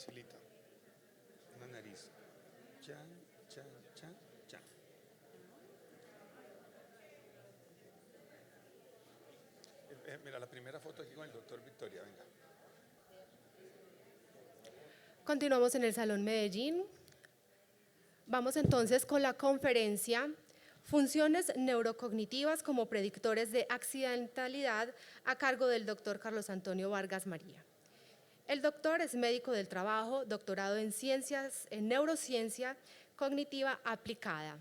facilita. Una nariz. Chan, chan, chan, chan. Mira, la primera foto aquí con el doctor Victoria, venga. Continuamos en el Salón Medellín. Vamos entonces con la conferencia Funciones neurocognitivas como predictores de accidentalidad a cargo del doctor Carlos Antonio Vargas María. El doctor es médico del trabajo, doctorado en neurociencia cognitiva aplicada.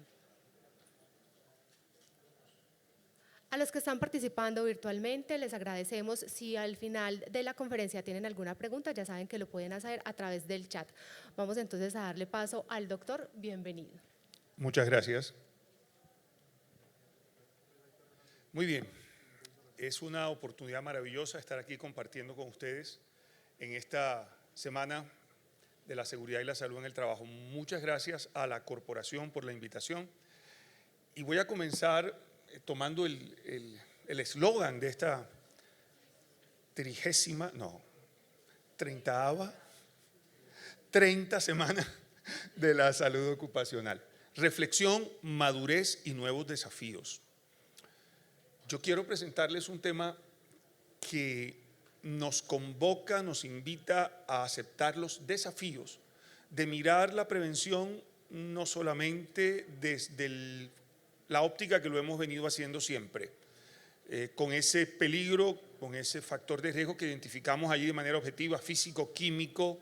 A los que están participando virtualmente les agradecemos. Si al final de la conferencia tienen alguna pregunta, ya saben que lo pueden hacer a través del chat. Vamos entonces a darle paso al doctor. Bienvenido. Muchas gracias. Muy bien, es una oportunidad maravillosa estar aquí compartiendo con ustedes en esta semana de la seguridad y la salud en el trabajo. Muchas gracias a la corporación por la invitación y voy a comenzar tomando el eslogan de esta 30ª semana de la salud ocupacional. Reflexión, madurez y nuevos desafíos. Yo quiero presentarles un tema que nos convoca, nos invita a aceptar los desafíos de mirar la prevención no solamente desde la óptica que lo hemos venido haciendo siempre, con ese peligro, con ese factor de riesgo que identificamos allí de manera objetiva, físico, químico,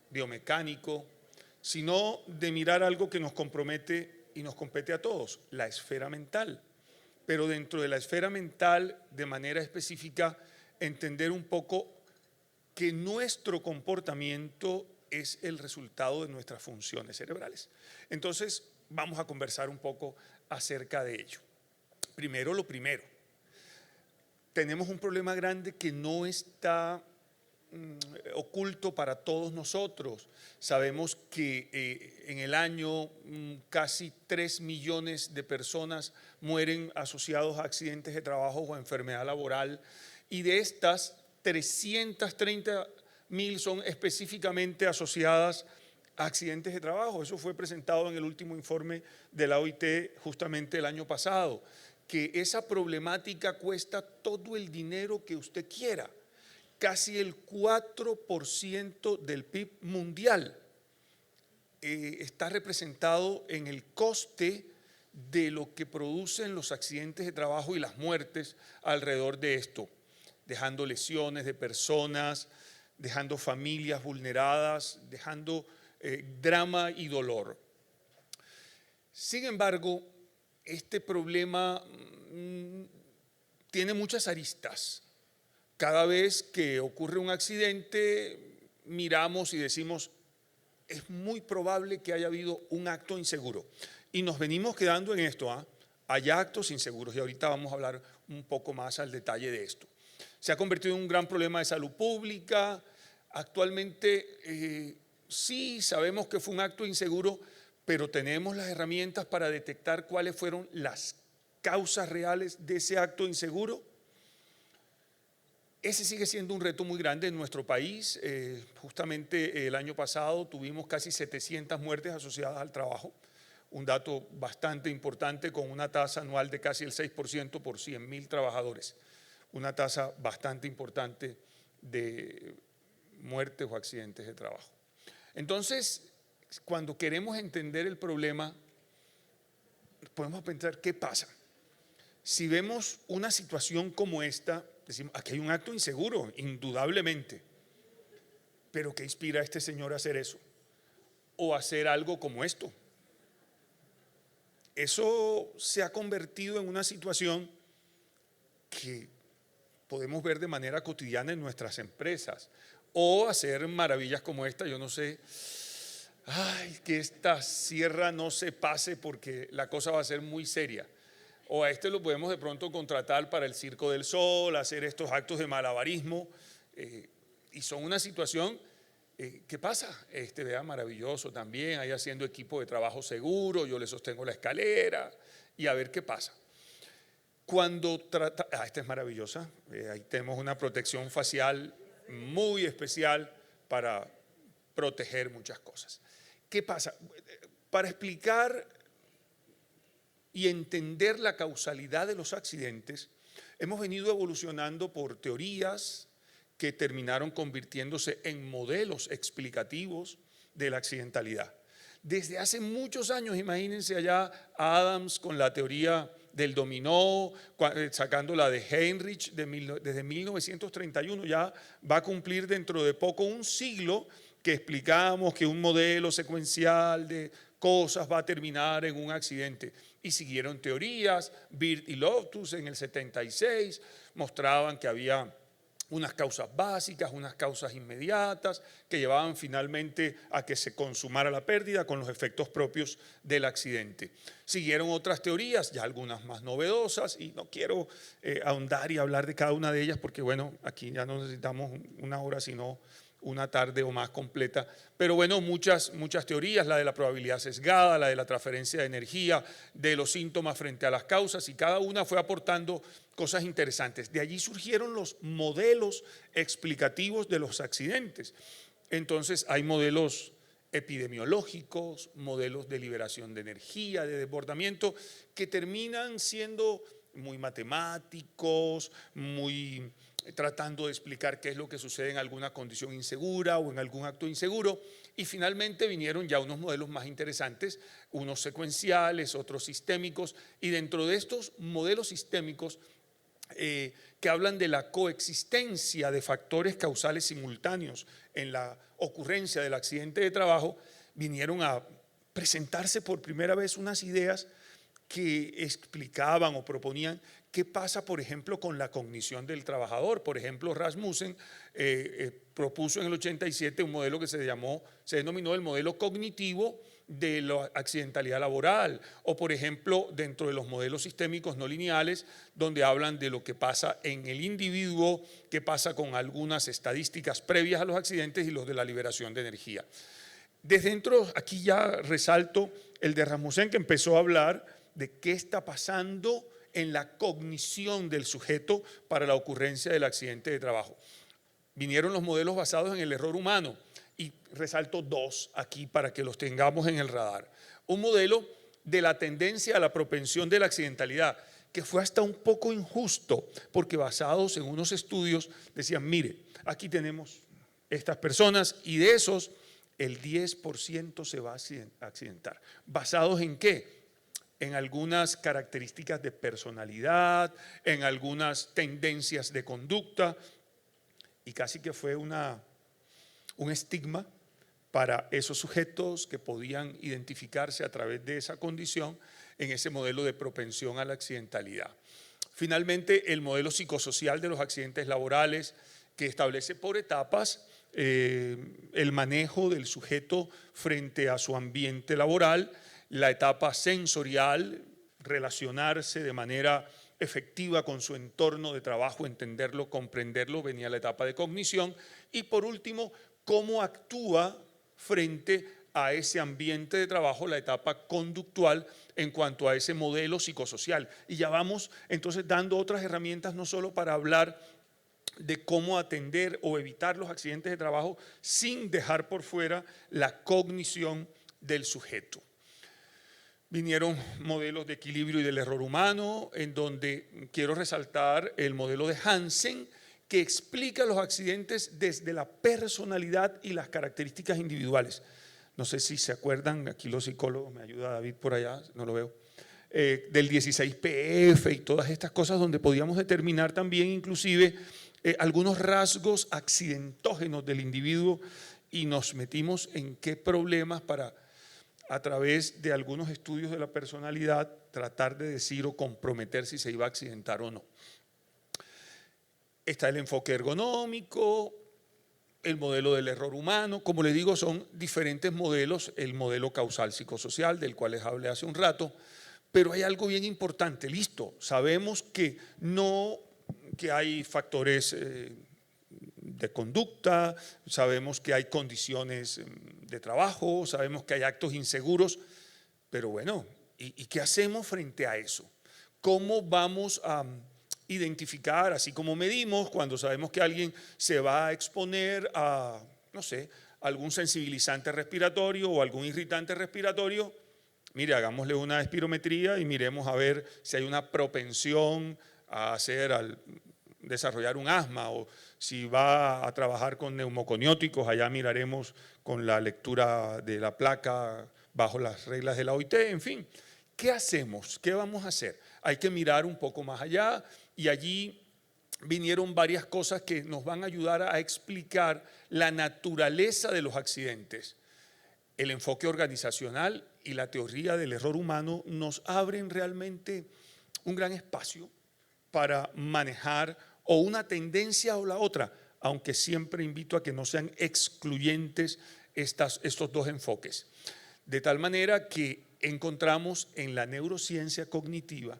biomecánico, sino de mirar algo que nos compromete y nos compete a todos, la esfera mental. Pero dentro de la esfera mental, de manera específica, entender un poco que nuestro comportamiento es el resultado de nuestras funciones cerebrales. Entonces, vamos a conversar un poco acerca de ello. Primero, lo primero. Tenemos un problema grande que no está oculto para todos nosotros. Sabemos que en el año casi 3 millones de personas mueren asociados a accidentes de trabajo o enfermedad laboral, y de estas 330.000 son específicamente asociadas a accidentes de trabajo. Eso fue presentado en el último informe de la OIT justamente el año pasado, que esa problemática cuesta todo el dinero que usted quiera. Casi el 4% del PIB mundial está representado en el coste de lo que producen los accidentes de trabajo y las muertes alrededor de esto, dejando lesiones de personas, dejando familias vulneradas, dejando drama y dolor. Sin embargo, este problema tiene muchas aristas. Cada vez que ocurre un accidente, miramos y decimos, es muy probable que haya habido un acto inseguro. Y nos venimos quedando en esto, hay actos inseguros, y ahorita vamos a hablar un poco más al detalle de esto. Se ha convertido en un gran problema de salud pública. Actualmente sí sabemos que fue un acto inseguro, pero tenemos las herramientas para detectar cuáles fueron las causas reales de ese acto inseguro. Ese sigue siendo un reto muy grande en nuestro país. Justamente el año pasado tuvimos casi 700 muertes asociadas al trabajo, un dato bastante importante, con una tasa anual de casi el 6% por 100.000 trabajadores, una tasa bastante importante de muertes o accidentes de trabajo. Entonces, cuando queremos entender el problema, podemos pensar, ¿qué pasa? Si vemos una situación como esta, decimos, aquí hay un acto inseguro, indudablemente, pero ¿qué inspira a este señor a hacer eso? O a hacer algo como esto. Eso se ha convertido en una situación que podemos ver de manera cotidiana en nuestras empresas, o hacer maravillas como esta. Yo no sé, que esta sierra no se pase porque la cosa va a ser muy seria. O a este lo podemos de pronto contratar para el Circo del Sol, hacer estos actos de malabarismo, y son una situación ¿qué pasa? Vea, maravilloso también, ahí haciendo equipo de trabajo seguro, yo le sostengo la escalera y a ver qué pasa. Cuando trata, esta es maravillosa, ahí tenemos una protección facial muy especial para proteger muchas cosas. ¿Qué pasa? Para explicar y entender la causalidad de los accidentes, hemos venido evolucionando por teorías que terminaron convirtiéndose en modelos explicativos de la accidentalidad. Desde hace muchos años, imagínense allá a Adams con la teoría del dominó, sacando la de Heinrich desde 1931, ya va a cumplir dentro de poco un siglo que explicamos que un modelo secuencial de cosas va a terminar en un accidente. Y siguieron teorías, Bird y Lotus en el 76 mostraban que había unas causas básicas, unas causas inmediatas que llevaban finalmente a que se consumara la pérdida con los efectos propios del accidente. Siguieron otras teorías, ya algunas más novedosas, y no quiero ahondar y hablar de cada una de ellas porque bueno, aquí ya no necesitamos una hora, sino una tarde o más completa, pero bueno, muchas teorías, la de la probabilidad sesgada, la de la transferencia de energía, de los síntomas frente a las causas, y cada una fue aportando cosas interesantes. De allí surgieron los modelos explicativos de los accidentes. Entonces hay modelos epidemiológicos, modelos de liberación de energía, de desbordamiento, que terminan siendo muy matemáticos, muy tratando de explicar qué es lo que sucede en alguna condición insegura o en algún acto inseguro, y finalmente vinieron ya unos modelos más interesantes, unos secuenciales, otros sistémicos, y dentro de estos modelos sistémicos que hablan de la coexistencia de factores causales simultáneos en la ocurrencia del accidente de trabajo, vinieron a presentarse por primera vez unas ideas que explicaban o proponían qué pasa, por ejemplo, con la cognición del trabajador. Por ejemplo, Rasmussen propuso en el 87 un modelo que se denominó el modelo cognitivo de la accidentalidad laboral, o por ejemplo dentro de los modelos sistémicos no lineales, donde hablan de lo que pasa en el individuo, qué pasa con algunas estadísticas previas a los accidentes y los de la liberación de energía. Desde dentro, aquí ya resalto el de Rasmussen, que empezó a hablar de qué está pasando en la cognición del sujeto para la ocurrencia del accidente de trabajo. Vinieron los modelos basados en el error humano, y resalto dos aquí para que los tengamos en el radar. Un modelo de la tendencia a la propensión de la accidentalidad, que fue hasta un poco injusto, porque basados en unos estudios decían, mire, aquí tenemos estas personas y de esos el 10% se va a accidentar. ¿Basados en qué? En algunas características de personalidad, en algunas tendencias de conducta, y casi que fue un estigma para esos sujetos que podían identificarse a través de esa condición en ese modelo de propensión a la accidentalidad. Finalmente, el modelo psicosocial de los accidentes laborales, que establece por etapas el manejo del sujeto frente a su ambiente laboral, la etapa sensorial, relacionarse de manera efectiva con su entorno de trabajo, entenderlo, comprenderlo, venía la etapa de cognición, y por último, cómo actúa frente a ese ambiente de trabajo, la etapa conductual en cuanto a ese modelo psicosocial. Y ya vamos entonces dando otras herramientas, no solo para hablar de cómo atender o evitar los accidentes de trabajo sin dejar por fuera la cognición del sujeto. Vinieron modelos de equilibrio y del error humano, en donde quiero resaltar el modelo de Hansen, que explica los accidentes desde la personalidad y las características individuales. No sé si se acuerdan, aquí los psicólogos, me ayuda David por allá, no lo veo, del 16PF y todas estas cosas, donde podíamos determinar también inclusive algunos rasgos accidentógenos del individuo, y nos metimos en qué problemas para, a través de algunos estudios de la personalidad, tratar de decir o comprometer si se iba a accidentar o no. Está el enfoque ergonómico, el modelo del error humano. Como les digo, son diferentes modelos, el modelo causal psicosocial, del cual les hablé hace un rato, pero hay algo bien importante. Listo, sabemos que hay factores de conducta, sabemos que hay condiciones de trabajo, sabemos que hay actos inseguros, pero bueno, ¿y qué hacemos frente a eso? ¿Cómo vamos a identificar, así como medimos cuando sabemos que alguien se va a exponer a, no sé, algún sensibilizante respiratorio o algún irritante respiratorio, mire, hagámosle una espirometría y miremos a ver si hay una propensión a desarrollar un asma, o si va a trabajar con neumoconióticos, allá miraremos con la lectura de la placa bajo las reglas de la OIT, en fin. ¿Qué hacemos? ¿Qué vamos a hacer? Hay que mirar un poco más allá, y allí vinieron varias cosas que nos van a ayudar a explicar la naturaleza de los accidentes. El enfoque organizacional y la teoría del error humano nos abren realmente un gran espacio para manejar o una tendencia o la otra, aunque siempre invito a que no sean excluyentes estos dos enfoques. De tal manera que encontramos en la neurociencia cognitiva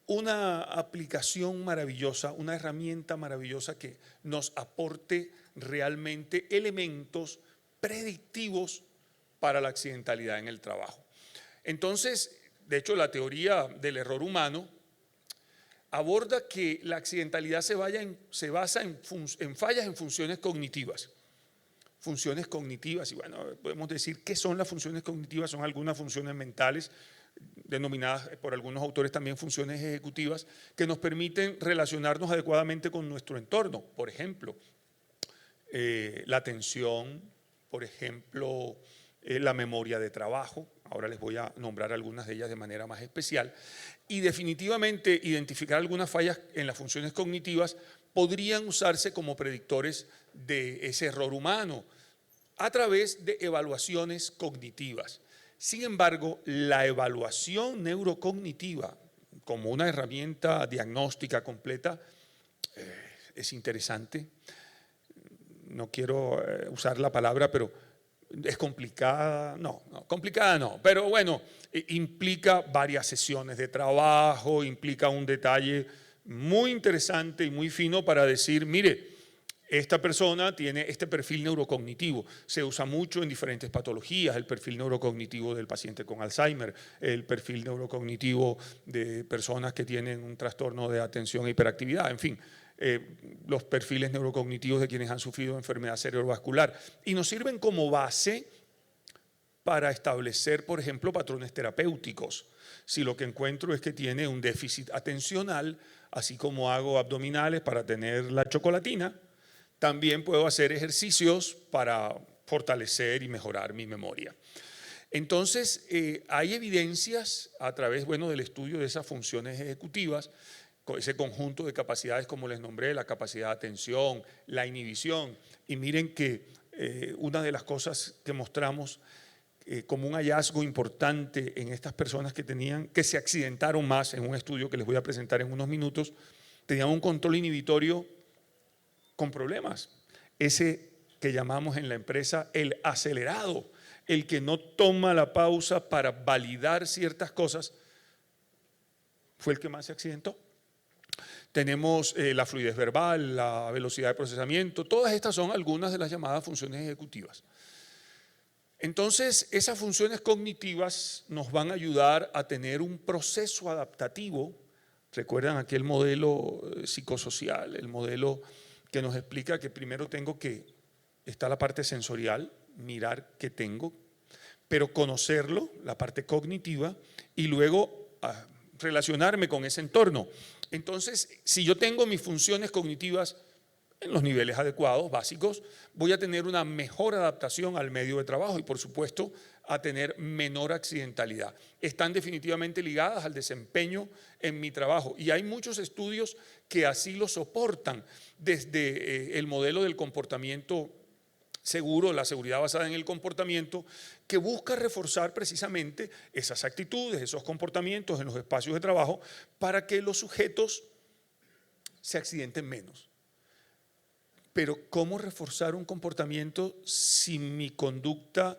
una aplicación maravillosa, una herramienta maravillosa que nos aporte realmente elementos predictivos para la accidentalidad en el trabajo. Entonces, de hecho, la teoría del error humano aborda que la accidentalidad se basa en fallas en funciones cognitivas. Funciones cognitivas, y bueno, podemos decir qué son las funciones cognitivas. Son algunas funciones mentales, denominadas por algunos autores también funciones ejecutivas, que nos permiten relacionarnos adecuadamente con nuestro entorno. Por ejemplo, la atención, por ejemplo, la memoria de trabajo. Ahora les voy a nombrar algunas de ellas de manera más especial. Y definitivamente identificar algunas fallas en las funciones cognitivas podrían usarse como predictores de ese error humano a través de evaluaciones cognitivas. Sin embargo, la evaluación neurocognitiva como una herramienta diagnóstica completa es interesante. No quiero usar la palabra, pero es complicada. Complicada no, pero bueno, implica varias sesiones de trabajo, implica un detalle muy interesante y muy fino para decir, mire, esta persona tiene este perfil neurocognitivo. Se usa mucho en diferentes patologías: el perfil neurocognitivo del paciente con Alzheimer, el perfil neurocognitivo de personas que tienen un trastorno de atención e hiperactividad, en fin, los perfiles neurocognitivos de quienes han sufrido enfermedad cerebrovascular, y nos sirven como base para establecer, por ejemplo, patrones terapéuticos. Si lo que encuentro es que tiene un déficit atencional, así como hago abdominales para tener la chocolatina, también puedo hacer ejercicios para fortalecer y mejorar mi memoria. Entonces, hay evidencias a través, del estudio de esas funciones ejecutivas, con ese conjunto de capacidades, como les nombré, la capacidad de atención, la inhibición. Y miren que una de las cosas que mostramos como un hallazgo importante en estas personas que se accidentaron más, en un estudio que les voy a presentar en unos minutos, tenían un control inhibitorio con problemas. Ese que llamamos en la empresa el acelerado, el que no toma la pausa para validar ciertas cosas, fue el que más se accidentó. Tenemos la fluidez verbal, la velocidad de procesamiento. Todas estas son algunas de las llamadas funciones ejecutivas. Entonces, esas funciones cognitivas nos van a ayudar a tener un proceso adaptativo. ¿Recuerdan aquel modelo psicosocial, el modelo que nos explica que primero está la parte sensorial, mirar qué tengo, pero conocerlo, la parte cognitiva, y luego relacionarme con ese entorno? Entonces, si yo tengo mis funciones cognitivas en los niveles adecuados, básicos, voy a tener una mejor adaptación al medio de trabajo y, por supuesto, a tener menor accidentalidad. Están definitivamente ligadas al desempeño en mi trabajo, y hay muchos estudios que así lo soportan, desde el modelo del comportamiento seguro, la seguridad basada en el comportamiento, que busca reforzar precisamente esas actitudes, esos comportamientos en los espacios de trabajo para que los sujetos se accidenten menos. Pero ¿cómo reforzar un comportamiento si mi conducta,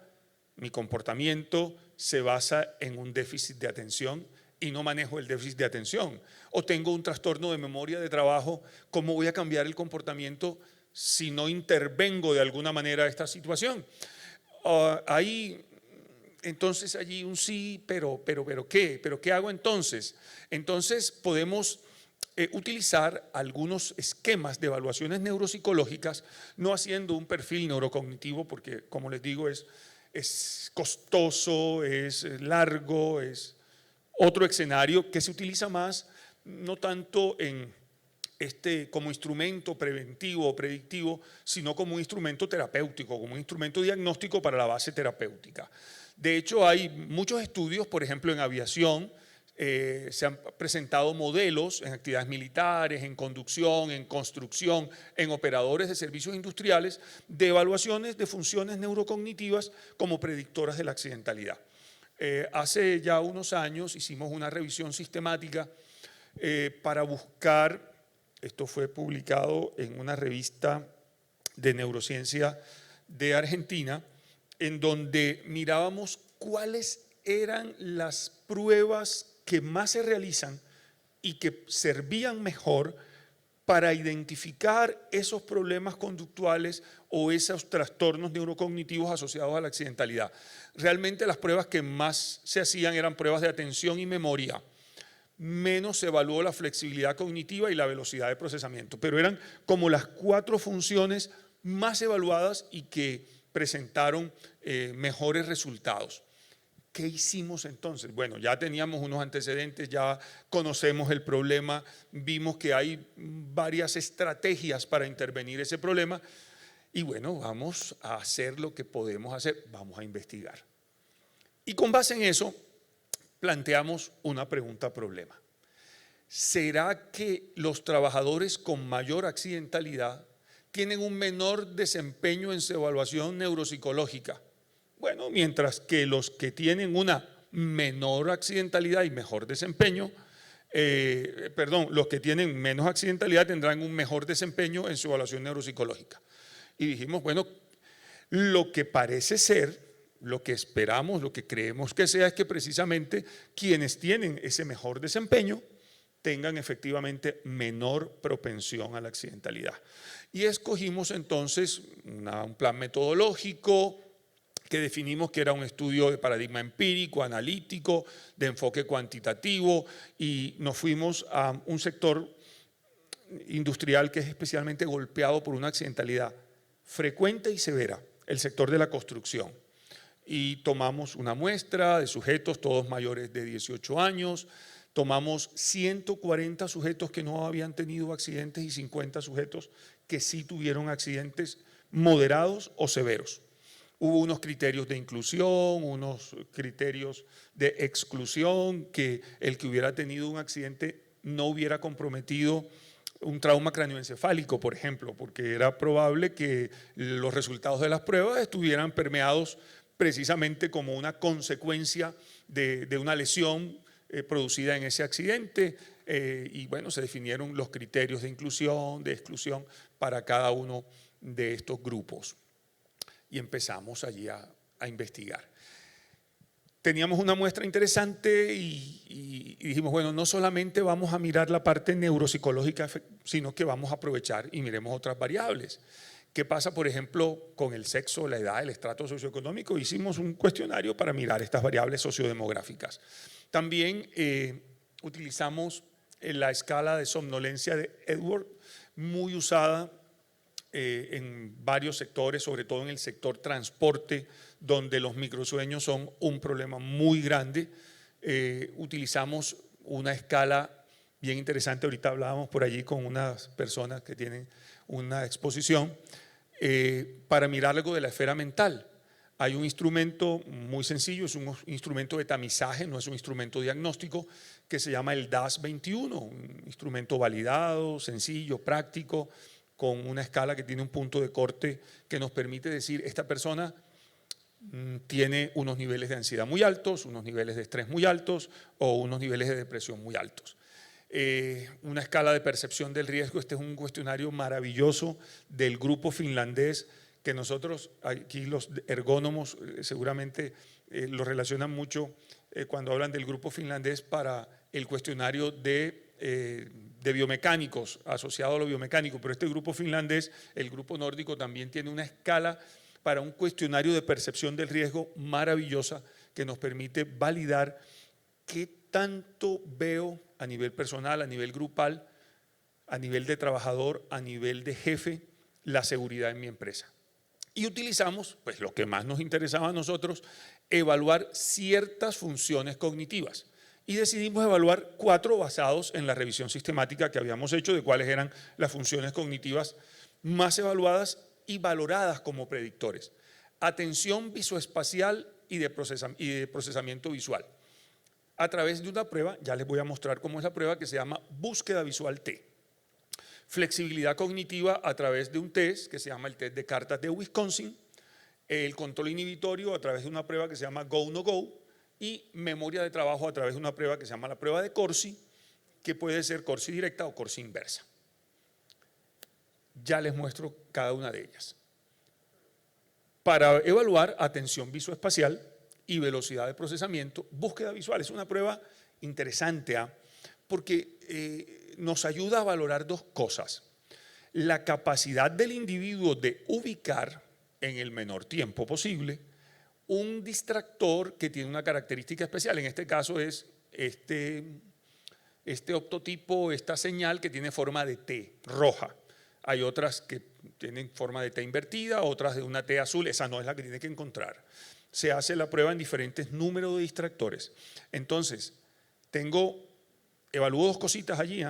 mi comportamiento se basa en un déficit de atención y no manejo el déficit de atención? O tengo un trastorno de memoria de trabajo, ¿cómo voy a cambiar el comportamiento si no intervengo de alguna manera esta situación? Entonces allí un sí, pero ¿qué? ¿Pero qué hago entonces? Entonces podemos utilizar algunos esquemas de evaluaciones neuropsicológicas, no haciendo un perfil neurocognitivo, porque como les digo es costoso, es largo, es otro escenario que se utiliza más, no tanto como instrumento preventivo o predictivo, sino como un instrumento terapéutico, como un instrumento diagnóstico para la base terapéutica. De hecho, hay muchos estudios, por ejemplo, en aviación, se han presentado modelos en actividades militares, en conducción, en construcción, en operadores de servicios industriales, de evaluaciones de funciones neurocognitivas como predictoras de la accidentalidad. Hace ya unos años hicimos una revisión sistemática para buscar, esto fue publicado en una revista de neurociencia de Argentina, en donde mirábamos cuáles eran las pruebas que más se realizan y que servían mejor para identificar esos problemas conductuales o esos trastornos neurocognitivos asociados a la accidentalidad. Realmente las pruebas que más se hacían eran pruebas de atención y memoria. Menos se evaluó la flexibilidad cognitiva y la velocidad de procesamiento, pero eran como las 4 funciones más evaluadas y que presentaron mejores resultados. ¿Qué hicimos entonces? Bueno, ya teníamos unos antecedentes, ya conocemos el problema, vimos que hay varias estrategias para intervenir ese problema y bueno, vamos a hacer lo que podemos hacer, vamos a investigar. Y con base en eso, planteamos una pregunta problema. ¿Será que los trabajadores con mayor accidentalidad tienen un menor desempeño en su evaluación neuropsicológica? Bueno, mientras que los que tienen una menor accidentalidad y mejor desempeño, los que tienen menos accidentalidad tendrán un mejor desempeño en su evaluación neuropsicológica. Y dijimos, bueno, lo que parece ser, lo que esperamos, lo que creemos que sea, es que precisamente quienes tienen ese mejor desempeño tengan efectivamente menor propensión a la accidentalidad. Y escogimos entonces un plan metodológico que definimos que era un estudio de paradigma empírico, analítico, de enfoque cuantitativo, y nos fuimos a un sector industrial que es especialmente golpeado por una accidentalidad frecuente y severa, el sector de la construcción. Y tomamos una muestra de sujetos, todos mayores de 18 años, tomamos 140 sujetos que no habían tenido accidentes y 50 sujetos que sí tuvieron accidentes moderados o severos. Hubo unos criterios de inclusión, unos criterios de exclusión, que el que hubiera tenido un accidente no hubiera comprometido un trauma cráneoencefálico, por ejemplo, porque era probable que los resultados de las pruebas estuvieran permeados precisamente como una consecuencia de una lesión producida en ese accidente, y bueno, se definieron los criterios de inclusión, de exclusión para cada uno de estos grupos. Y empezamos allí a investigar. Teníamos una muestra interesante y dijimos, bueno, no solamente vamos a mirar la parte neuropsicológica, sino que vamos a aprovechar y miremos otras variables. ¿Qué pasa, por ejemplo, con el sexo, la edad, el estrato socioeconómico? Hicimos un cuestionario para mirar estas variables sociodemográficas. También utilizamos la escala de somnolencia de Edwards, muy usada en varios sectores, sobre todo en el sector transporte, donde los microsueños son un problema muy grande. Utilizamos una escala bien interesante, ahorita hablábamos por allí con unas personas que tienen una exposición, para mirar algo de la esfera mental. Hay un instrumento muy sencillo, es un instrumento de tamizaje, no es un instrumento diagnóstico, que se llama el DAS-21, un instrumento validado, sencillo, práctico, con una escala que tiene un punto de corte que nos permite decir, esta persona tiene unos niveles de ansiedad muy altos, unos niveles de estrés muy altos o unos niveles de depresión muy altos. Una escala de percepción del riesgo, este es un cuestionario maravilloso del grupo finlandés que nosotros, aquí los ergónomos seguramente lo relacionan mucho cuando hablan del grupo finlandés para el cuestionario de biomecánicos, asociado a lo biomecánico, pero este grupo finlandés, el grupo nórdico, también tiene una escala para un cuestionario de percepción del riesgo maravillosa que nos permite validar qué tanto veo a nivel personal, a nivel grupal, a nivel de trabajador, a nivel de jefe, la seguridad en mi empresa. Y utilizamos, pues lo que más nos interesaba a nosotros, evaluar ciertas funciones cognitivas. Y decidimos evaluar 4 basados en la revisión sistemática que habíamos hecho de cuáles eran las funciones cognitivas más evaluadas y valoradas como predictores. Atención visoespacial y de procesamiento visual. A través de una prueba, ya les voy a mostrar cómo es la prueba, que se llama búsqueda visual T. Flexibilidad cognitiva a través de un test que se llama el test de cartas de Wisconsin. El control inhibitorio a través de una prueba que se llama Go No Go. Y memoria de trabajo a través de una prueba que se llama la prueba de Corsi, que puede ser Corsi directa o Corsi inversa. Ya les muestro cada una de ellas. Para evaluar atención visoespacial y velocidad de procesamiento, búsqueda visual. Es una prueba interesante, porque nos ayuda a valorar 2 cosas. La capacidad del individuo de ubicar en el menor tiempo posible un distractor que tiene una característica especial. En este caso es este optotipo, esta señal que tiene forma de T, roja. Hay otras que tienen forma de T invertida, otras de una T azul. Esa no es la que tiene que encontrar. Se hace la prueba en diferentes números de distractores. Entonces, evalúo 2 cositas allí.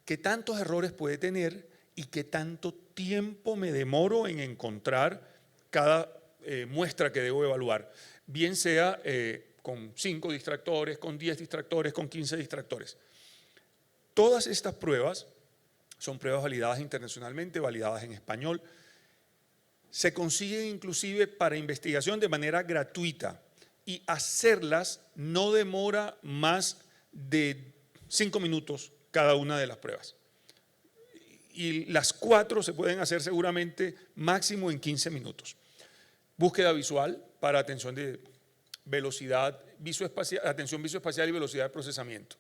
¿Qué tantos errores puede tener y qué tanto tiempo me demoro en encontrar cada muestra que debo evaluar? Bien sea con 5 distractores, con 10 distractores, con 15 distractores. Todas estas pruebas son pruebas validadas internacionalmente, validadas en español. Se consiguen inclusive para investigación de manera gratuita y hacerlas no demora más de 5 minutos cada una de las pruebas. Y las 4 se pueden hacer seguramente máximo en 15 minutos. Búsqueda visual para atención de velocidad visoespacial, atención visoespacial y velocidad de procesamiento.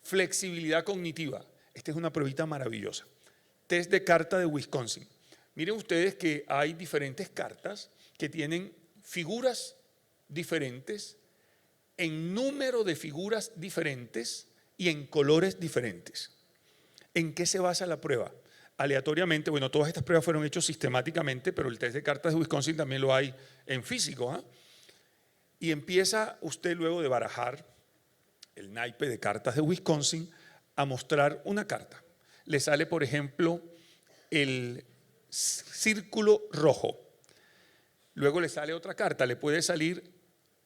Flexibilidad cognitiva. Esta es una pruebita maravillosa. Test de carta de Wisconsin. Miren ustedes que hay diferentes cartas que tienen figuras diferentes, en número de figuras diferentes y en colores diferentes. ¿En qué se basa la prueba? Aleatoriamente, bueno, todas estas pruebas fueron hechas sistemáticamente, pero el test de cartas de Wisconsin también lo hay en físico. Y empieza usted luego de barajar el naipe de cartas de Wisconsin a mostrar una carta. Le sale, por ejemplo, el círculo rojo. Luego le sale otra carta, le puede salir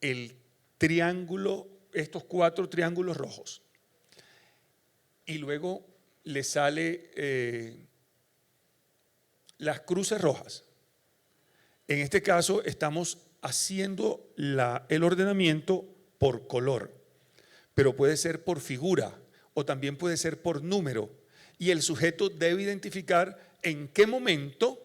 el triángulo, estos 4 triángulos rojos. Y luego le sale las cruces rojas. En este caso estamos haciendo el ordenamiento por color, pero puede ser por figura o también puede ser por número. Y el sujeto debe identificar en qué momento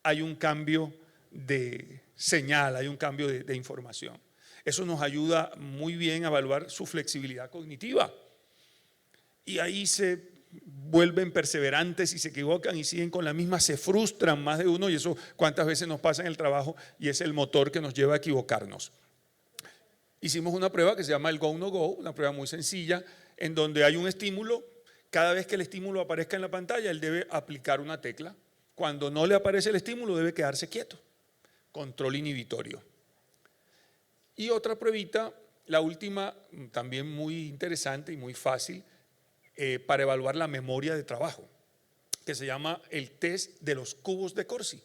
hay un cambio de señal, hay un cambio de información. Eso nos ayuda muy bien a evaluar su flexibilidad cognitiva. Y ahí se vuelven perseverantes y se equivocan y siguen con la misma, se frustran más de uno, y eso cuántas veces nos pasa en el trabajo, y es el motor que nos lleva a equivocarnos. Hicimos una prueba que se llama el Go No Go, una prueba muy sencilla, en donde hay un estímulo. Cada vez que el estímulo aparezca en la pantalla, él debe aplicar una tecla. Cuando no le aparece el estímulo, debe quedarse quieto. Control inhibitorio. Y otra pruebita, la última, también muy interesante y muy fácil, para evaluar la memoria de trabajo, que se llama el test de los cubos de Corsi.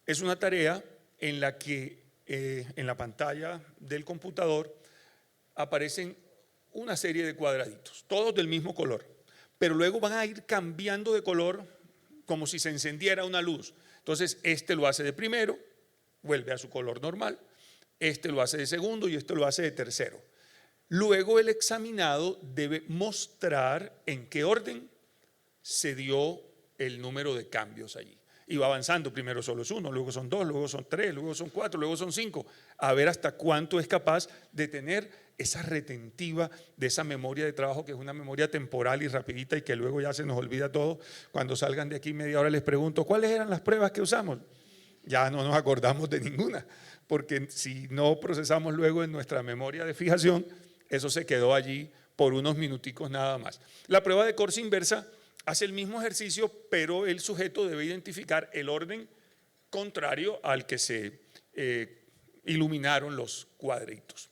Es una tarea en la que en la pantalla del computador aparecen una serie de cuadraditos, todos del mismo color, pero luego van a ir cambiando de color como si se encendiera una luz. Entonces este lo hace de primero, vuelve a su color normal, este lo hace de segundo y este lo hace de tercero. Luego el examinado debe mostrar en qué orden se dio el número de cambios allí. Y va avanzando, primero solo es 1, luego son 2, luego son 3, luego son 4, luego son 5, a ver hasta cuánto es capaz de tener esa retentiva de esa memoria de trabajo, que es una memoria temporal y rapidita y que luego ya se nos olvida todo. Cuando salgan de aquí media hora les pregunto, ¿cuáles eran las pruebas que usamos? Ya no nos acordamos de ninguna, porque si no procesamos luego en nuestra memoria de fijación, eso se quedó allí por unos minuticos nada más. La prueba de Corsi inversa Hace el mismo ejercicio, pero el sujeto debe identificar el orden contrario al que se iluminaron los cuadritos.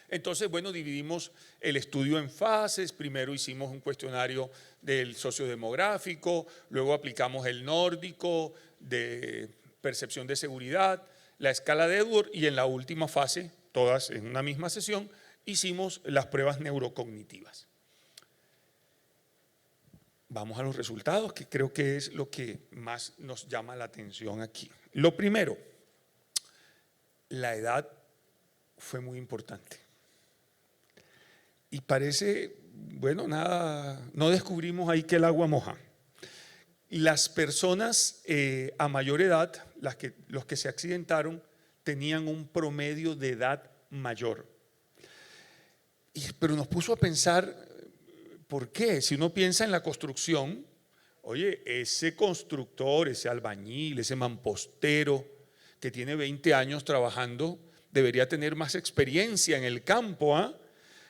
Entonces, bueno, dividimos el estudio en fases. Primero hicimos un cuestionario del sociodemográfico, luego aplicamos el nórdico de percepción de seguridad, la escala de Edward, y en la última fase, todas en una misma sesión, hicimos las pruebas neurocognitivas. Vamos a los resultados, que creo que es lo que más nos llama la atención aquí. Lo primero, la edad fue muy importante. Y parece, bueno, nada, no descubrimos ahí que el agua moja. Las personas a mayor edad, los que se accidentaron, tenían un promedio de edad mayor. Pero nos puso a pensar, ¿por qué? Si uno piensa en la construcción, oye, ese constructor, ese albañil, ese mampostero que tiene 20 años trabajando, debería tener más experiencia en el campo, ¿ah?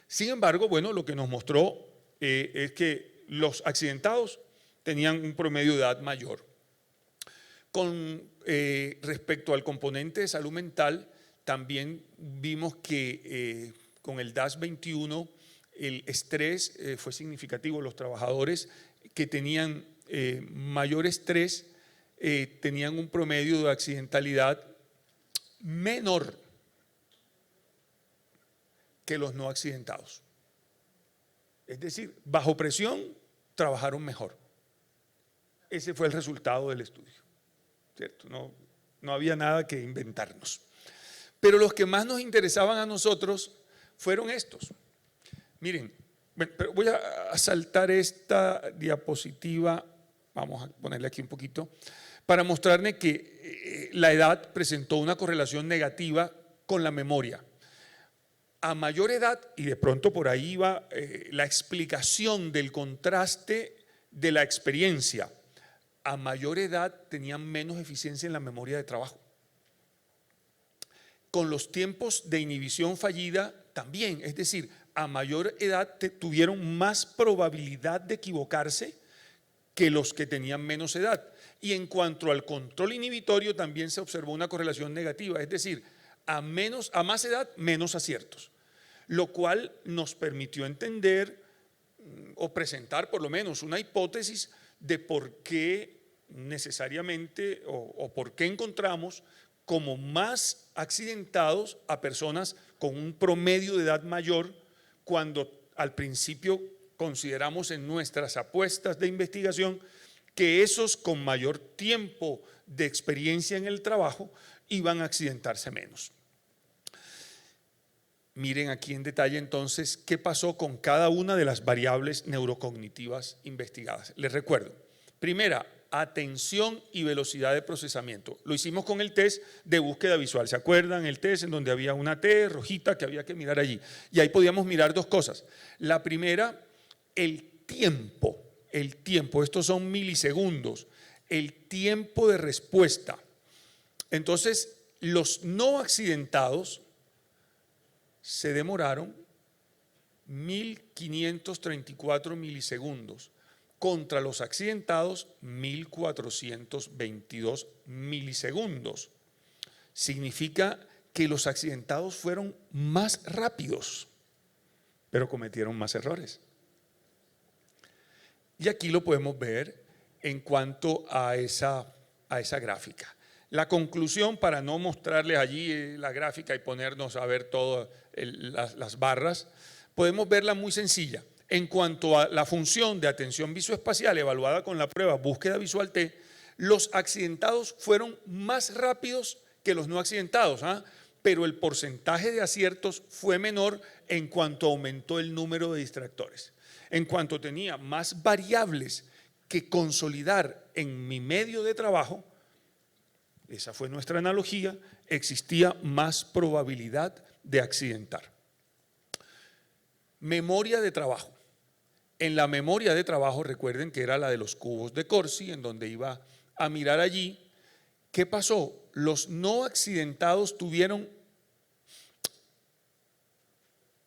Sin embargo, bueno, lo que nos mostró es que los accidentados tenían un promedio de edad mayor. Con respecto al componente de salud mental, también vimos que con el DAS-21 el estrés fue significativo. Los trabajadores que tenían mayor estrés tenían un promedio de accidentalidad menor que los no accidentados. Es decir, bajo presión trabajaron mejor. Ese fue el resultado del estudio, ¿cierto? No había nada que inventarnos. Pero los que más nos interesaban a nosotros fueron estos. Miren, pero voy a saltar esta diapositiva, vamos a ponerle aquí un poquito, para mostrarle que la edad presentó una correlación negativa con la memoria. A mayor edad, y de pronto por ahí va la explicación del contraste de la experiencia, a mayor edad tenían menos eficiencia en la memoria de trabajo. Con los tiempos de inhibición fallida también, es decir, a mayor edad tuvieron más probabilidad de equivocarse que los que tenían menos edad. Y en cuanto al control inhibitorio también se observó una correlación negativa, es decir, a más edad, menos aciertos, lo cual nos permitió entender o presentar por lo menos una hipótesis de por qué necesariamente o por qué encontramos como más accidentados a personas con un promedio de edad mayor, cuando al principio consideramos en nuestras apuestas de investigación que esos con mayor tiempo de experiencia en el trabajo iban a accidentarse menos. Miren aquí en detalle entonces qué pasó con cada una de las variables neurocognitivas investigadas. Les recuerdo, primera, atención y velocidad de procesamiento. Lo hicimos con el test de búsqueda visual. ¿Se acuerdan? El test en donde había una T rojita que había que mirar allí. Y ahí podíamos mirar dos cosas. La primera, el tiempo. Estos son milisegundos. El tiempo de respuesta. Entonces, los no accidentados se demoraron 1534 milisegundos contra los accidentados 1422 milisegundos. Significa que los accidentados fueron más rápidos, pero cometieron más errores. Y aquí lo podemos ver en cuanto a esa gráfica. La conclusión, para no mostrarles allí la gráfica y ponernos a ver todas las barras, podemos verla muy sencilla. En cuanto a la función de atención visoespacial evaluada con la prueba búsqueda visual T, los accidentados fueron más rápidos que los no accidentados, pero el porcentaje de aciertos fue menor en cuanto aumentó el número de distractores. En cuanto tenía más variables que consolidar en mi medio de trabajo, esa fue nuestra analogía, existía más probabilidad de accidentar. Memoria de trabajo. En la memoria de trabajo, recuerden que era la de los cubos de Corsi, en donde iba a mirar allí. ¿Qué pasó? Los no accidentados tuvieron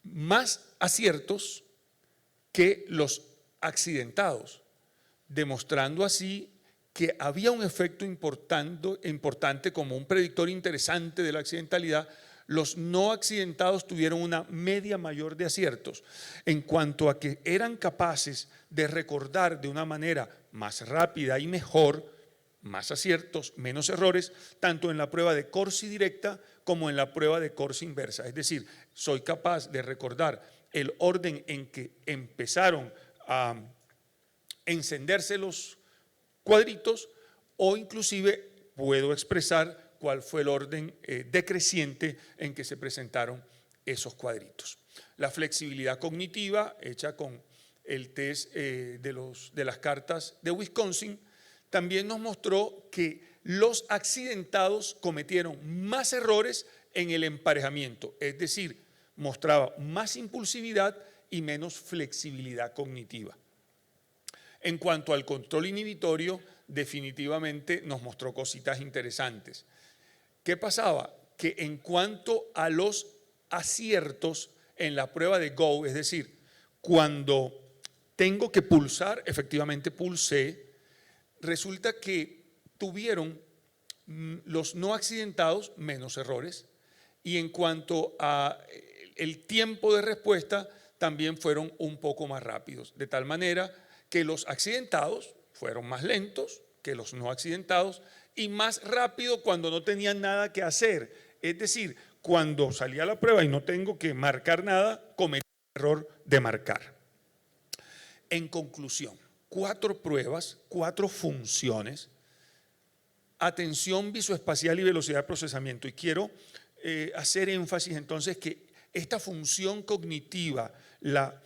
más aciertos que los accidentados, demostrando así que había un efecto importante como un predictor interesante de la accidentalidad. Los no accidentados tuvieron una media mayor de aciertos en cuanto a que eran capaces de recordar de una manera más rápida y mejor, más aciertos, menos errores, tanto en la prueba de Corsi directa como en la prueba de Corsi inversa. Es decir, soy capaz de recordar el orden en que empezaron a encenderse los cuadritos, o inclusive puedo expresar cuál fue el orden decreciente en que se presentaron esos cuadritos. La flexibilidad cognitiva hecha con el test de las cartas de Wisconsin también nos mostró que los accidentados cometieron más errores en el emparejamiento, es decir, mostraba más impulsividad y menos flexibilidad cognitiva. En cuanto al control inhibitorio, definitivamente nos mostró cositas interesantes. ¿Qué pasaba? Que en cuanto a los aciertos en la prueba de Go, es decir, cuando tengo que pulsar, efectivamente pulsé, resulta que tuvieron los no accidentados menos errores, y en cuanto a el tiempo de respuesta también fueron un poco más rápidos, de tal manera que los accidentados fueron más lentos que los no accidentados y más rápido cuando no tenían nada que hacer. Es decir, cuando salía la prueba y no tengo que marcar nada, cometí el error de marcar. En conclusión, 4 pruebas, 4 funciones: atención visoespacial y velocidad de procesamiento. Y quiero hacer énfasis entonces que esta función cognitiva, la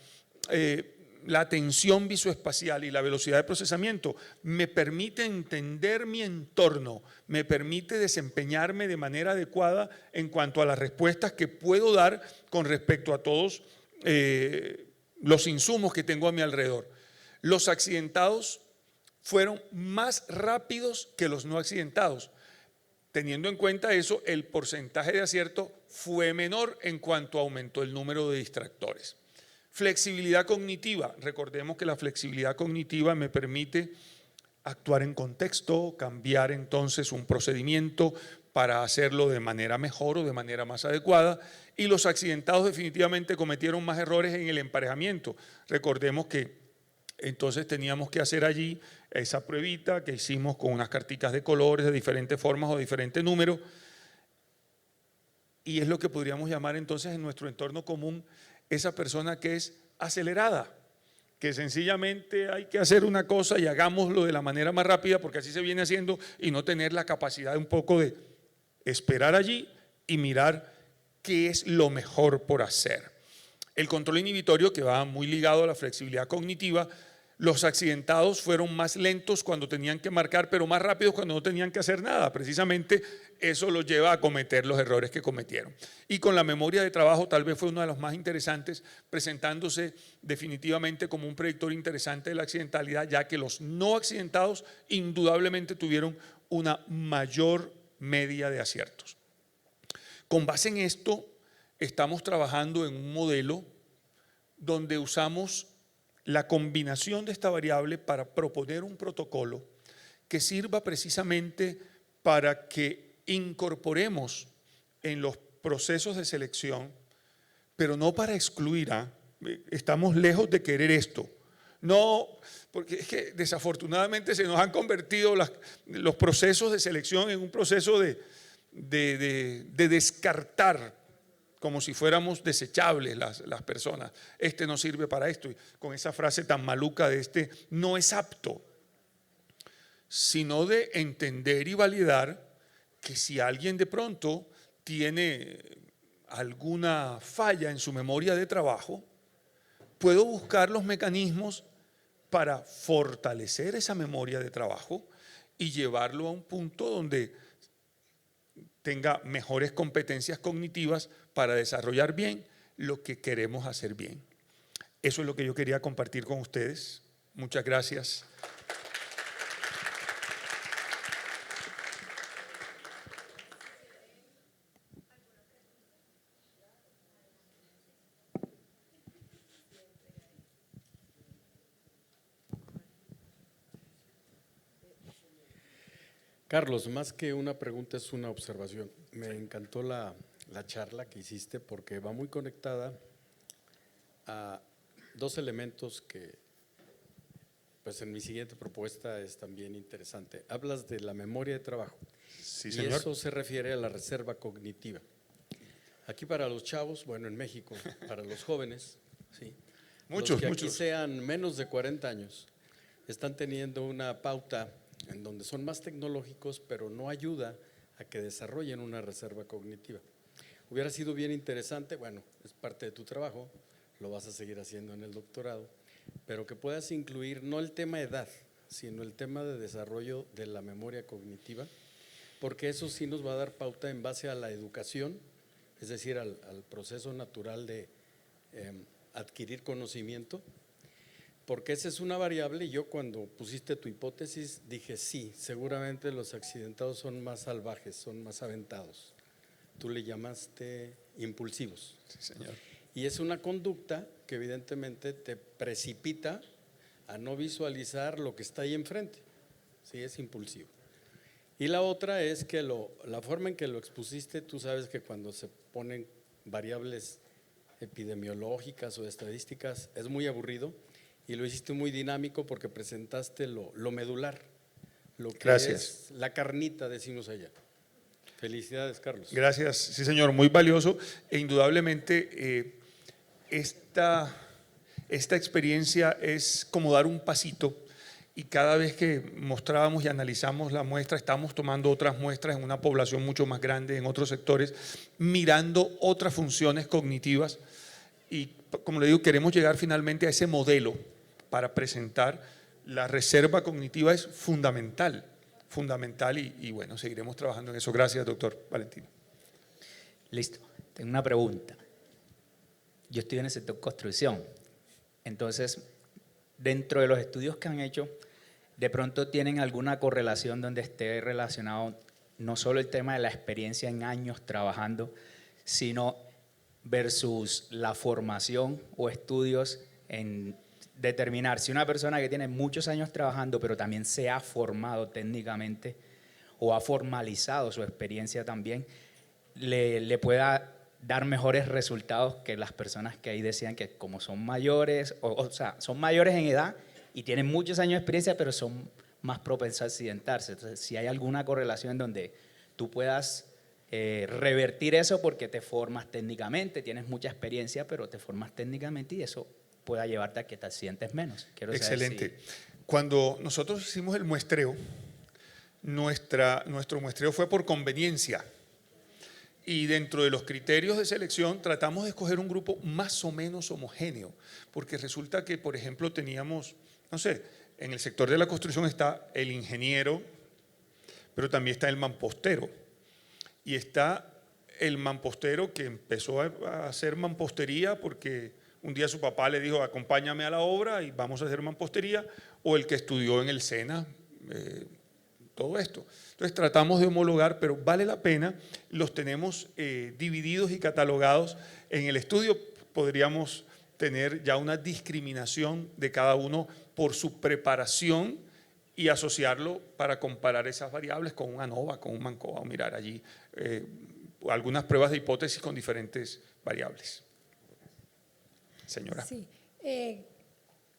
atención visoespacial y la velocidad de procesamiento me permite entender mi entorno, me permite desempeñarme de manera adecuada en cuanto a las respuestas que puedo dar con respecto a todos los insumos que tengo a mi alrededor. Los accidentados fueron más rápidos que los no accidentados. Teniendo en cuenta eso, el porcentaje de acierto fue menor en cuanto aumentó el número de distractores. Flexibilidad cognitiva. Recordemos que la flexibilidad cognitiva me permite actuar en contexto, cambiar entonces un procedimiento para hacerlo de manera mejor o de manera más adecuada. Y los accidentados definitivamente cometieron más errores en el emparejamiento. Recordemos que entonces teníamos que hacer allí esa pruebita que hicimos con unas carticas de colores de diferentes formas o diferentes números, y es lo que podríamos llamar entonces en nuestro entorno común esa persona que es acelerada, que sencillamente hay que hacer una cosa y hagámoslo de la manera más rápida porque así se viene haciendo, y no tener la capacidad un poco de esperar allí y mirar qué es lo mejor por hacer. El control inhibitorio, que va muy ligado a la flexibilidad cognitiva. Los accidentados fueron más lentos cuando tenían que marcar, pero más rápidos cuando no tenían que hacer nada. Precisamente eso los lleva a cometer los errores que cometieron. Y con la memoria de trabajo tal vez fue uno de los más interesantes, presentándose definitivamente como un predictor interesante de la accidentalidad, ya que los no accidentados indudablemente tuvieron una mayor media de aciertos. Con base en esto, estamos trabajando en un modelo donde usamos la combinación de esta variable para proponer un protocolo que sirva precisamente para que incorporemos en los procesos de selección, pero no para excluir. Estamos lejos de querer esto. No, porque es que desafortunadamente se nos han convertido los procesos de selección en un proceso de descartar, como si fuéramos desechables las personas. Este no sirve para esto, y con esa frase tan maluca de este no es apto, sino de entender y validar que si alguien de pronto tiene alguna falla en su memoria de trabajo, puedo buscar los mecanismos para fortalecer esa memoria de trabajo y llevarlo a un punto donde tenga mejores competencias cognitivas para desarrollar bien lo que queremos hacer bien. Eso es lo que yo quería compartir con ustedes. Muchas gracias. Carlos, más que una pregunta es una observación. Me encantó la charla que hiciste porque va muy conectada a dos elementos que pues en mi siguiente propuesta es también interesante. Hablas de la memoria de trabajo. Sí, Y señor. eso se refiere a la reserva cognitiva. Aquí para los chavos, bueno, en México, para los jóvenes, ¿sí? Muchos, Los que aquí muchos. sean menos de 40 años, están teniendo una pauta en donde son más tecnológicos, pero no ayuda a que desarrollen una reserva cognitiva. Hubiera sido bien interesante, bueno, es parte de tu trabajo, lo vas a seguir haciendo en el doctorado, pero que puedas incluir no el tema edad, sino el tema de desarrollo de la memoria cognitiva, porque eso sí nos va a dar pauta en base a la educación, es decir, al proceso natural de adquirir conocimiento, porque esa es una variable. Yo cuando pusiste tu hipótesis dije sí, seguramente los accidentados son más salvajes, son más aventados. Tú le llamaste impulsivos. Sí, señor. Y es una conducta que evidentemente te precipita a no visualizar lo que está ahí enfrente. Sí, es impulsivo. Y la otra es que la forma en que lo expusiste, tú sabes que cuando se ponen variables epidemiológicas o estadísticas es muy aburrido, y lo hiciste muy dinámico porque presentaste lo medular, lo que Gracias. es la carnita, decimos allá. Felicidades, Carlos. Gracias, sí señor, muy valioso e indudablemente esta experiencia es como dar un pasito y cada vez que mostrábamos y analizamos la muestra, estamos tomando otras muestras en una población mucho más grande, en otros sectores, mirando otras funciones cognitivas y como le digo, queremos llegar finalmente a ese modelo para presentar la reserva cognitiva es fundamental y bueno, seguiremos trabajando en eso. Gracias, doctor Valentino. Listo, tengo una pregunta. Yo estoy en el sector construcción, entonces, dentro de los estudios que han hecho, de pronto tienen alguna correlación donde esté relacionado no solo el tema de la experiencia en años trabajando, sino versus la formación o estudios en determinar si una persona que tiene muchos años trabajando, pero también se ha formado técnicamente o ha formalizado su experiencia también, le pueda dar mejores resultados que las personas que ahí decían que como son mayores, o sea, son mayores en edad y tienen muchos años de experiencia, pero son más propensos a accidentarse. Entonces, si hay alguna correlación en donde tú puedas revertir eso porque te formas técnicamente, tienes mucha experiencia, pero te formas técnicamente y eso pueda llevarte a que te accidentes menos. Quiero Excelente. saber Cuando nosotros hicimos el muestreo, nuestro muestreo fue por conveniencia. Y dentro de los criterios de selección tratamos de escoger un grupo más o menos homogéneo, porque resulta que, por ejemplo, teníamos, no sé, en el sector de la construcción está el ingeniero, pero también está el mampostero. Y está el mampostero que empezó a hacer mampostería porque un día su papá le dijo, acompáñame a la obra y vamos a hacer mampostería, o el que estudió en el SENA, todo esto. Entonces tratamos de homologar, pero vale la pena, los tenemos divididos y catalogados. En el estudio podríamos tener ya una discriminación de cada uno por su preparación y asociarlo para comparar esas variables con un ANOVA, con un MANCOVA, o mirar allí algunas pruebas de hipótesis con diferentes variables. Señora. Sí,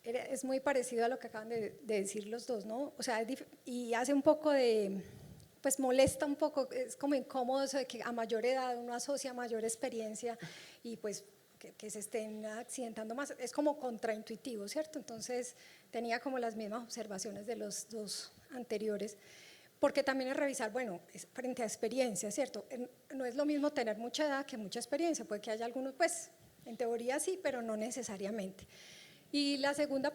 es muy parecido a lo que acaban de decir los dos, ¿no? O sea, y hace un poco de, pues molesta un poco, es como incómodo eso de que a mayor edad uno asocia mayor experiencia y pues que se estén accidentando más, es como contraintuitivo, ¿cierto? Entonces tenía como las mismas observaciones de los dos anteriores, porque también es revisar, bueno, frente a experiencia, ¿cierto? No es lo mismo tener mucha edad que mucha experiencia, puede que haya algunos, pues, en teoría sí, pero no necesariamente. Y la segunda,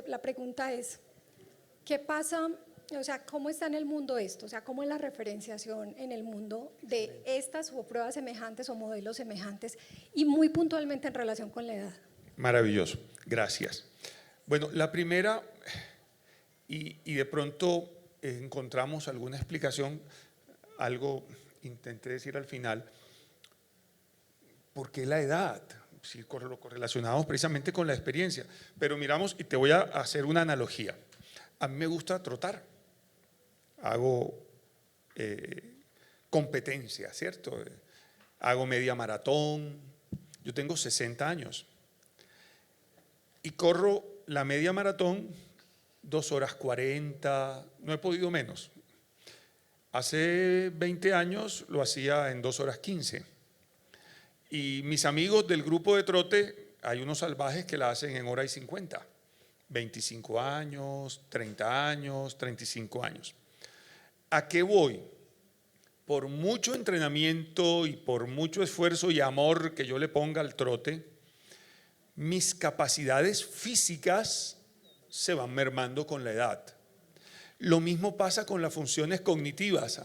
la pregunta es, ¿qué pasa? O sea, ¿cómo está en el mundo esto? O sea, ¿cómo es la referenciación en el mundo de estas o pruebas semejantes o modelos semejantes y muy puntualmente en relación con la edad? Maravilloso, gracias. Bueno, la primera, y de pronto encontramos alguna explicación, algo intenté decir al final, ¿por qué la edad? Si lo correlacionamos precisamente con la experiencia, pero miramos y te voy a hacer una analogía. A mí me gusta trotar. hago competencia, ¿cierto? Hago media maratón. Yo tengo 60 años y corro la media maratón 2 horas 40, no he podido menos. Hace 20 años lo hacía en 2 horas 15. Y mis amigos del grupo de trote, hay unos salvajes que la hacen en hora y 50. 25 años, 30 años, 35 años. ¿A qué voy? Por mucho entrenamiento y por mucho esfuerzo y amor que yo le ponga al trote, mis capacidades físicas se van mermando con la edad. Lo mismo pasa con las funciones cognitivas, ¿eh?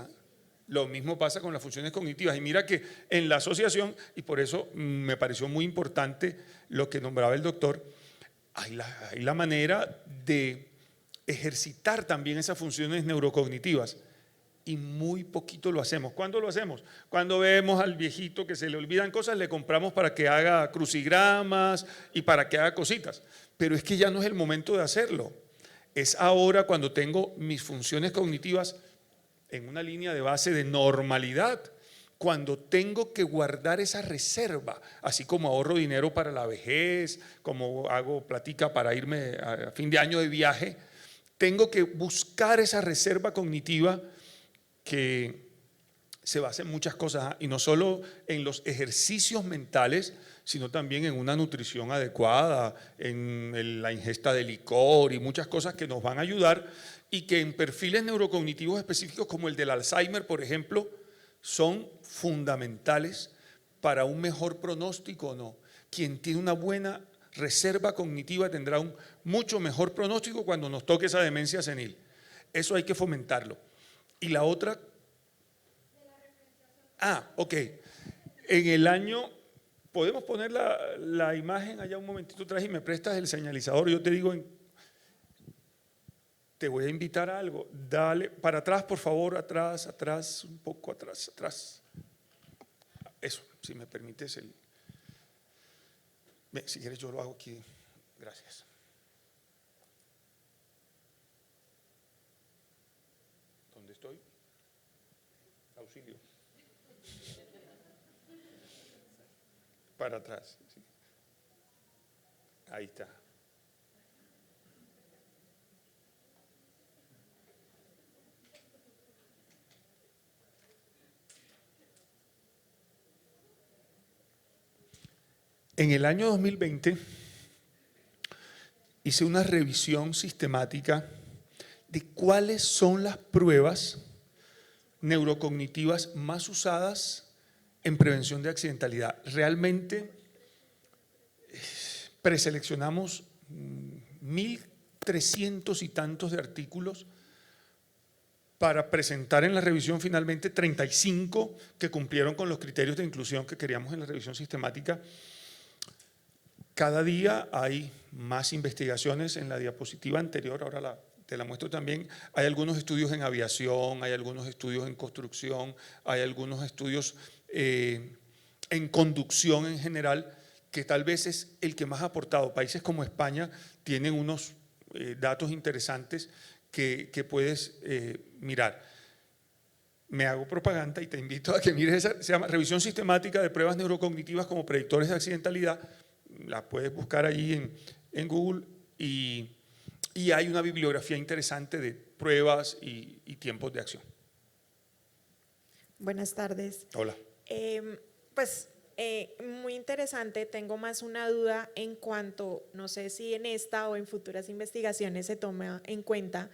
Lo mismo pasa con las funciones cognitivas. Y mira que en la asociación, y por eso me pareció muy importante lo que nombraba el doctor, hay la manera de ejercitar también esas funciones neurocognitivas. Y muy poquito lo hacemos. ¿Cuándo lo hacemos? Cuando vemos al viejito que se le olvidan cosas, le compramos para que haga crucigramas y para que haga cositas. Pero es que ya no es el momento de hacerlo. Es ahora cuando tengo mis funciones cognitivas en una línea de base de normalidad, cuando tengo que guardar esa reserva, así como ahorro dinero para la vejez, como hago platica para irme a fin de año de viaje, tengo que buscar esa reserva cognitiva que se basa en muchas cosas, y no solo en los ejercicios mentales, sino también en una nutrición adecuada, en la ingesta de licor y muchas cosas que nos van a ayudar y que en perfiles neurocognitivos específicos como el del Alzheimer, por ejemplo, son fundamentales para un mejor pronóstico o no. Quien tiene una buena reserva cognitiva tendrá un mucho mejor pronóstico cuando nos toque esa demencia senil. Eso hay que fomentarlo. Y la otra, ok, en el año, podemos poner la imagen allá un momentito atrás y me prestas el señalizador, yo te digo, te voy a invitar a algo, dale para atrás por favor, atrás, un poco atrás, eso, si me permites, si quieres yo lo hago aquí, gracias. ¿Dónde estoy? Auxilio. Para atrás. Sí. Ahí está. En el año 2020 hice una revisión sistemática de cuáles son las pruebas neurocognitivas más usadas en prevención de accidentalidad. Realmente preseleccionamos 1.300 y tantos de artículos para presentar en la revisión finalmente 35 que cumplieron con los criterios de inclusión que queríamos en la revisión sistemática. Cada día hay más investigaciones. En la diapositiva anterior, ahora te la muestro también, hay algunos estudios en aviación, hay algunos estudios en construcción, hay algunos estudios en conducción en general, que tal vez es el que más ha aportado. Países como España tienen unos datos interesantes que puedes mirar. Me hago propaganda y te invito a que mires esa, se llama Revisión Sistemática de Pruebas Neurocognitivas como Predictores de Accidentalidad. La puedes buscar allí en Google y hay una bibliografía interesante de pruebas y tiempos de acción. Buenas tardes. Hola. Muy interesante. Tengo más una duda en cuanto, no sé si en esta o en futuras investigaciones se toma en cuenta.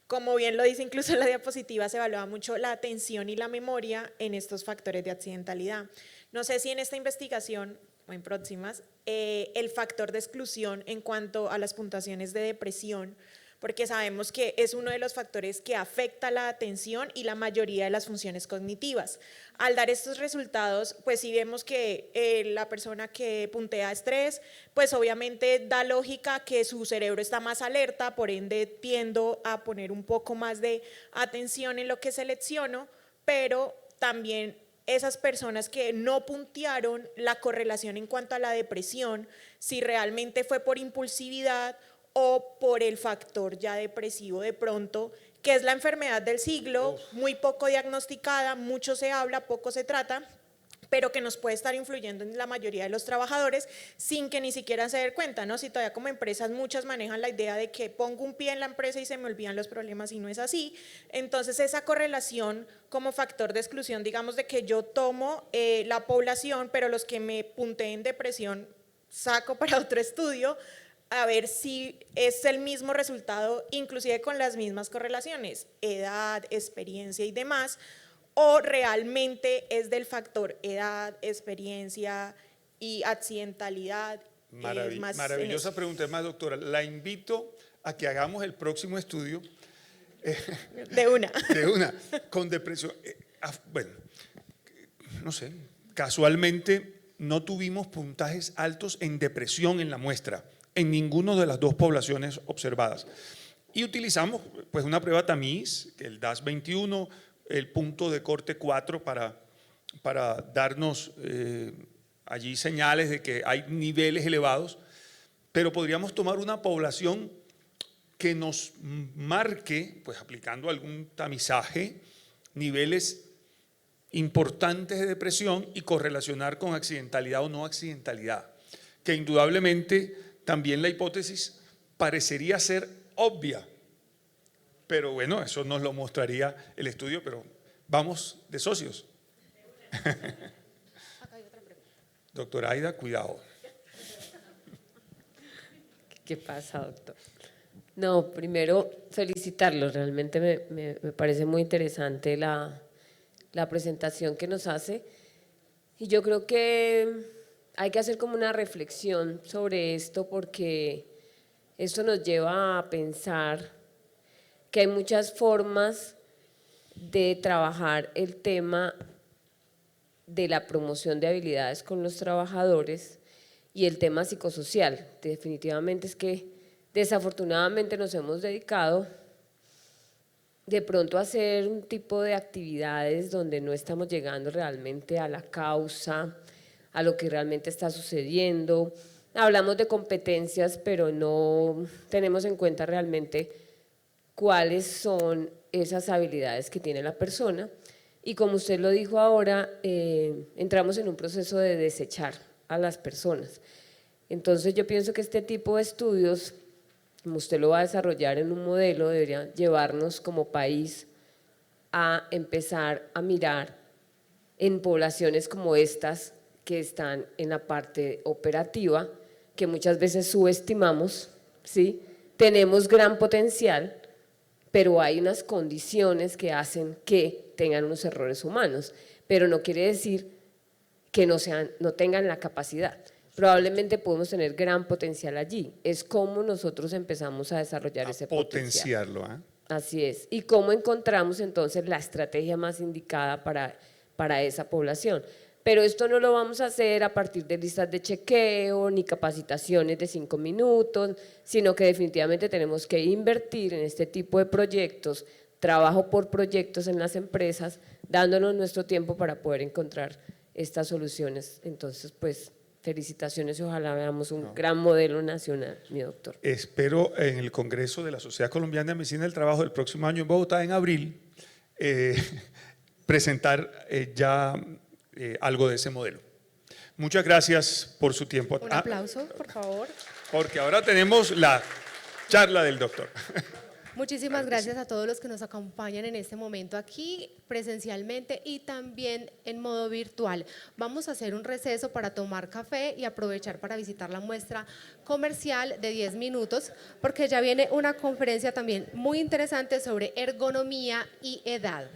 Como bien lo dice incluso en la diapositiva, se evalúa mucho la atención y la memoria en estos factores de accidentalidad. No sé si en esta investigación o en próximas, el factor de exclusión en cuanto a las puntuaciones de depresión, porque sabemos que es uno de los factores que afecta la atención y la mayoría de las funciones cognitivas. Al dar estos resultados, pues sí vemos que la persona que puntea estrés, pues obviamente da lógica que su cerebro está más alerta, por ende tiendo a poner un poco más de atención en lo que selecciono, pero también esas personas que no puntearon la correlación en cuanto a la depresión, si realmente fue por impulsividad o por el factor ya depresivo de pronto que es la enfermedad del siglo, muy poco diagnosticada, mucho se habla, poco se trata, pero que nos puede estar influyendo en la mayoría de los trabajadores sin que ni siquiera se den cuenta, ¿no? Si todavía como empresas muchas manejan la idea de que pongo un pie en la empresa y se me olvidan los problemas y no es así, entonces esa correlación como factor de exclusión, digamos de que yo tomo la población, pero los que me punteen depresión saco para otro estudio, a ver si es el mismo resultado, inclusive con las mismas correlaciones, edad, experiencia y demás, o realmente es del factor edad, experiencia y accidentalidad. Maravillosa pregunta. Es más, doctora, la invito a que hagamos el próximo estudio. De una. De una, con depresión. Bueno, no sé, casualmente no tuvimos puntajes altos en depresión en la muestra, en ninguna de las dos poblaciones observadas. Y utilizamos pues una prueba tamiz, el DAS-21, el punto de corte 4 para darnos allí señales de que hay niveles elevados, pero podríamos tomar una población que nos marque, pues aplicando algún tamizaje, niveles importantes de depresión y correlacionar con accidentalidad o no accidentalidad, que indudablemente también la hipótesis parecería ser obvia, pero bueno, eso nos lo mostraría el estudio, pero vamos de socios. Doctora Aida, cuidado. ¿Qué pasa, doctor? No, primero felicitarlo, realmente me parece muy interesante la presentación que nos hace y yo creo que hay que hacer como una reflexión sobre esto porque esto nos lleva a pensar que hay muchas formas de trabajar el tema de la promoción de habilidades con los trabajadores y el tema psicosocial. Definitivamente es que desafortunadamente nos hemos dedicado de pronto a hacer un tipo de actividades donde no estamos llegando realmente a la causa, a lo que realmente está sucediendo. Hablamos de competencias, pero no tenemos en cuenta realmente cuáles son esas habilidades que tiene la persona y como usted lo dijo ahora, entramos en un proceso de desechar a las personas. Entonces yo pienso que este tipo de estudios, como usted lo va a desarrollar en un modelo, debería llevarnos como país a empezar a mirar en poblaciones como estas que están en la parte operativa, que muchas veces subestimamos, ¿sí? Tenemos gran potencial, pero hay unas condiciones que hacen que tengan unos errores humanos, pero no quiere decir que no tengan la capacidad. Probablemente podemos tener gran potencial allí, es cómo nosotros empezamos a desarrollar ese potencial. Potenciarlo. Así es, y cómo encontramos entonces la estrategia más indicada para esa población. Pero esto no lo vamos a hacer a partir de listas de chequeo ni capacitaciones de 5 minutos, sino que definitivamente tenemos que invertir en este tipo de proyectos, trabajo por proyectos en las empresas, dándonos nuestro tiempo para poder encontrar estas soluciones. Entonces, pues, felicitaciones y ojalá veamos un gran modelo nacional, mi doctor. Espero en el Congreso de la Sociedad Colombiana de Medicina del Trabajo del próximo año en Bogotá, en abril, presentar ya algo de ese modelo. Muchas gracias por su tiempo. Un aplauso, por favor. Porque ahora tenemos la charla del doctor. Muchísimas gracias a todos los que nos acompañan en este momento aquí presencialmente y también en modo virtual. Vamos a hacer un receso para tomar café y aprovechar para visitar la muestra comercial de 10 minutos porque ya viene una conferencia también muy interesante sobre ergonomía y edad.